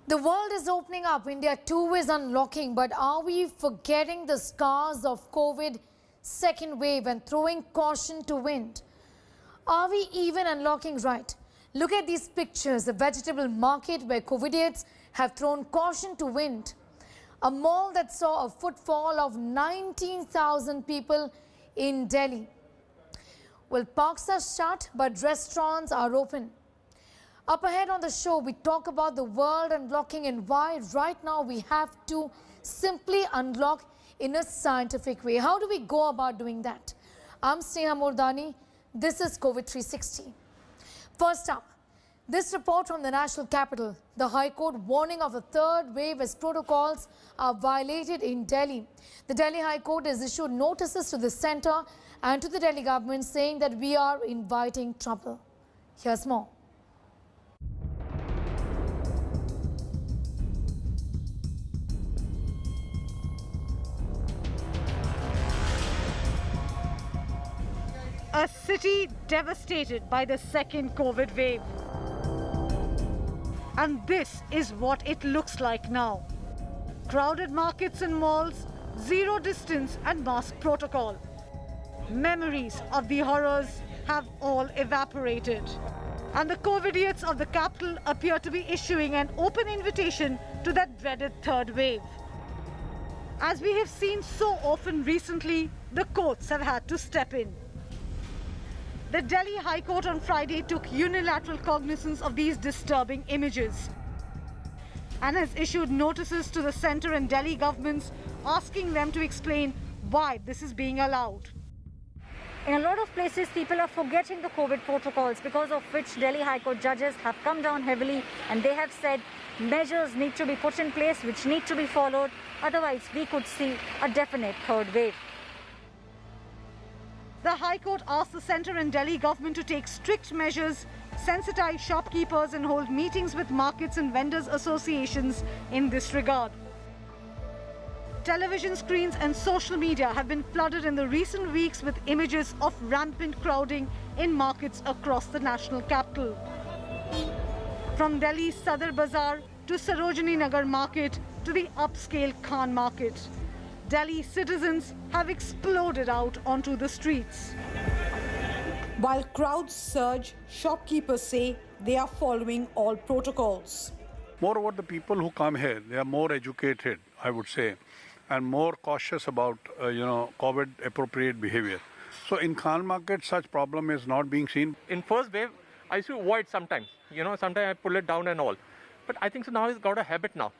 The world is opening up. India too is unlocking. But are we forgetting the scars of COVID second wave and throwing caution to wind? Are we even unlocking right? Look at these pictures. The vegetable market where COVIDians have thrown caution to wind. A mall that saw a footfall of 19,000 people in Delhi. Well, parks are shut, but restaurants are open. Up ahead on the show, we talk about the world unlocking and why right now we have to simply unlock in a scientific way. How do we go about doing that? I'm Sneha Mordani. This is COVID 360. First up, this report from the national capital. The High Court warning of a third wave as protocols are violated in Delhi. The Delhi High Court has issued notices to the centre and to the Delhi government saying that we are inviting trouble. Here's more. A city devastated by the second COVID wave. And this is what it looks like now. Crowded markets and malls, zero distance and mask protocol. Memories of the horrors have all evaporated. And the COVIDiots of the capital appear to be issuing an open invitation to that dreaded third wave. As we have seen so often recently, the courts have had to step in. The Delhi High Court on Friday took unilateral cognizance of these disturbing images and has issued notices to the centre and Delhi governments asking them to explain why this is being allowed. In a lot of places, people are forgetting the COVID protocols, because of which Delhi High Court judges have come down heavily and they have said measures need to be put in place which need to be followed. Otherwise, we could see a definite third wave. The High Court asked the centre and Delhi government to take strict measures, sensitize shopkeepers and hold meetings with markets and vendors associations in this regard. Television screens and social media have been flooded in the recent weeks with images of rampant crowding in markets across the national capital. From Delhi's Sadar Bazaar to Sarojini Nagar market to the upscale Khan market. Delhi citizens have exploded out onto the streets. While crowds surge, shopkeepers say they are following all protocols. Moreover, the people who come here, they are more educated, I would say, and more cautious about, COVID-appropriate behavior. So in Khan market, such problem is not being seen. In first wave, I used to avoid sometimes. Sometimes I pull it down and all. But I think so now it's got a habit now.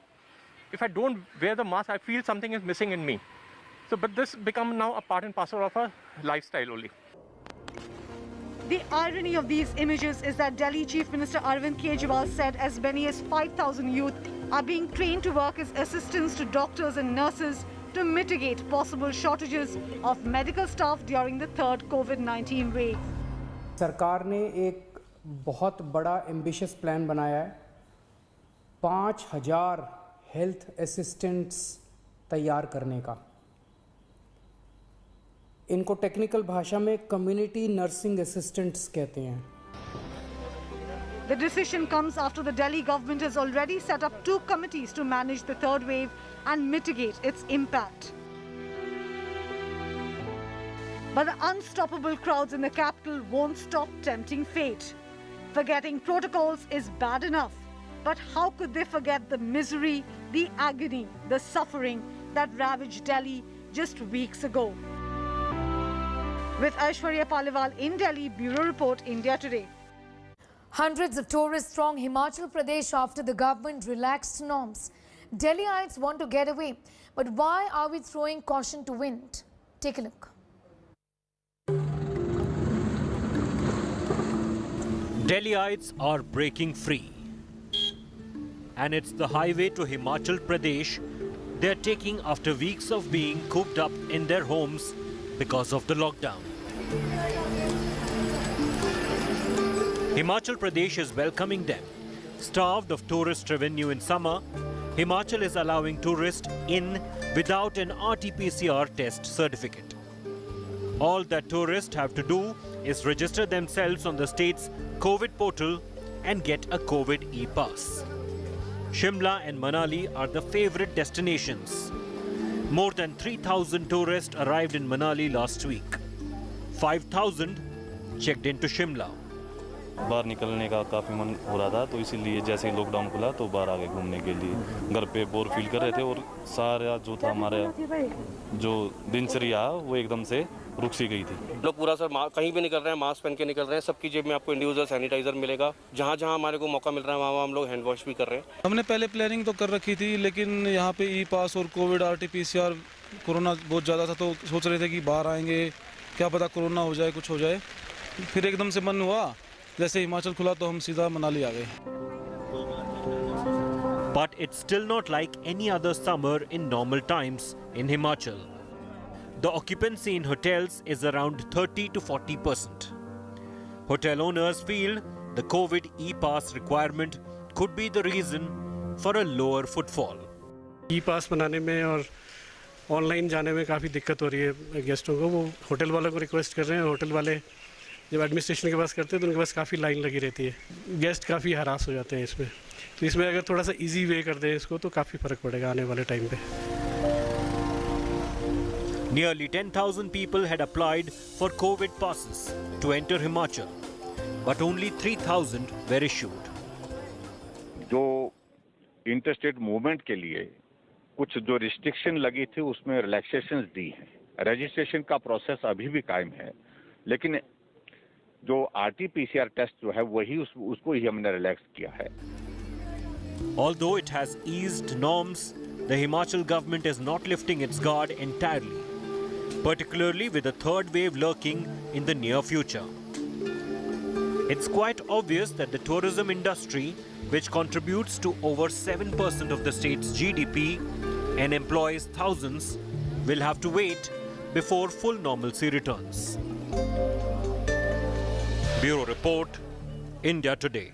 If I don't wear the mask, I feel something is missing in me. But this becomes now a part and parcel of a lifestyle only. The irony of these images is that Delhi Chief Minister Arvind Kejriwal said as many as 5,000 youth are being trained to work as assistants to doctors and nurses to mitigate possible shortages of medical staff during the third COVID-19 wave. सरकार ने एक बहुत बड़ा ambitious plan बनाया है। 5,000 health assistants तैयार करने का। इनको टेक्निकल भाषा में कम्युनिटी नर्सिंग असिस्टेंट्स कहते हैं। The decision comes after the Delhi government has already set up 2 committees to manage the third wave and mitigate its impact. But the unstoppable crowds in the capital won't stop tempting fate. Forgetting protocols is bad enough. But how could they forget the misery, the agony, the suffering that ravaged Delhi just weeks ago? With Aishwarya Paliwal in Delhi, Bureau Report, India Today. Hundreds of tourists throng Himachal Pradesh after the government relaxed norms. Delhiites want to get away. But why are we throwing caution to wind? Take a look. Delhiites are breaking free. And it's the highway to Himachal Pradesh they're taking after weeks of being cooped up in their homes because of the lockdown. Himachal Pradesh is welcoming them. Starved of tourist revenue in summer, Himachal is allowing tourists in without an RT-PCR test certificate. All that tourists have to do is register themselves on the state's COVID portal and get a COVID e-pass. Shimla and Manali are the favorite destinations. More than 3,000 tourists arrived in Manali last week. 5,000 checked into Shimla. बाहर निकलने का काफ़ी मन हो रहा था, तो इसीलिए जैसे ही लॉकडाउन खुला तो बाहर आ गए घूमने के लिए। घर पे बोर फील कर रहे थे और सारा जो था हमारा जो दिनचर्या वो एकदम से रुक सी गई थी। लोग पूरा सर कहीं भी निकल रहे हैं, मास्क पहन के निकल रहे हैं, सबकी जेब में आपको इंडिविजुअल सैनिटाइजर मिलेगा। जहाँ जहाँ हमारे को मौका मिल रहा है वहाँ हम लोग हैंड वॉश भी कर रहे हैं। हमने पहले प्लानिंग तो कर रखी थी, लेकिन यहाँ पे ई पास और कोविड RT-PCR कोरोना बहुत ज़्यादा था, तो सोच रहे थे कि बाहर आएंगे, क्या पता कोरोना हो जाए, कुछ हो जाए। फिर एकदम से मन हुआ, जैसे हिमाचल खुला तो हम सीधा मनाली आ गए। But it's still not like any other summer in normal times in Himachal. The occupancy in hotels is around 30 to 40%. Hotel owners feel the COVID e-pass requirement could be the reason for a lower footfall. E-pass बनाने में और online जाने में काफ़ी दिक्कत हो रही है गेस्टों को। वो होटल वालों को रिक्वेस्ट कर रहे हैं, होटल वाले जब एडमिनिस्ट्रेशन के पास करते हैं तो उनके पास काफ़ी लाइन लगी रहती है, गेस्ट काफ़ी हरास हो जाते हैं इसमें। तो इसमें अगर थोड़ा सा इजी वे कर दें इसको तो काफ़ी फ़र्क पड़ेगा आने वाले टाइम पे। Nearly 10,000 people had applied for COVID passes to enter Himachal, but only 3,000 were issued. जो इंटरस्टेट मूवमेंट के लिए कुछ जो रिस्ट्रिक्शन लगी थी उसमें रिलैक्सेशंस दी हैं। रजिस्ट्रेशन का प्रोसेस अभी भी कायम है, लेकिन जो RT-PCR टेस्ट जो है वही उसको ही हमने रिलैक्स किया है। Although it has eased norms, the Himachal government is not lifting its guard entirely, particularly with a third wave lurking in the near future. It's quite obvious that the tourism industry, which contributes to over 7% of the state's GDP and employs thousands, will have to wait before full normalcy returns. Bureau Report, India Today.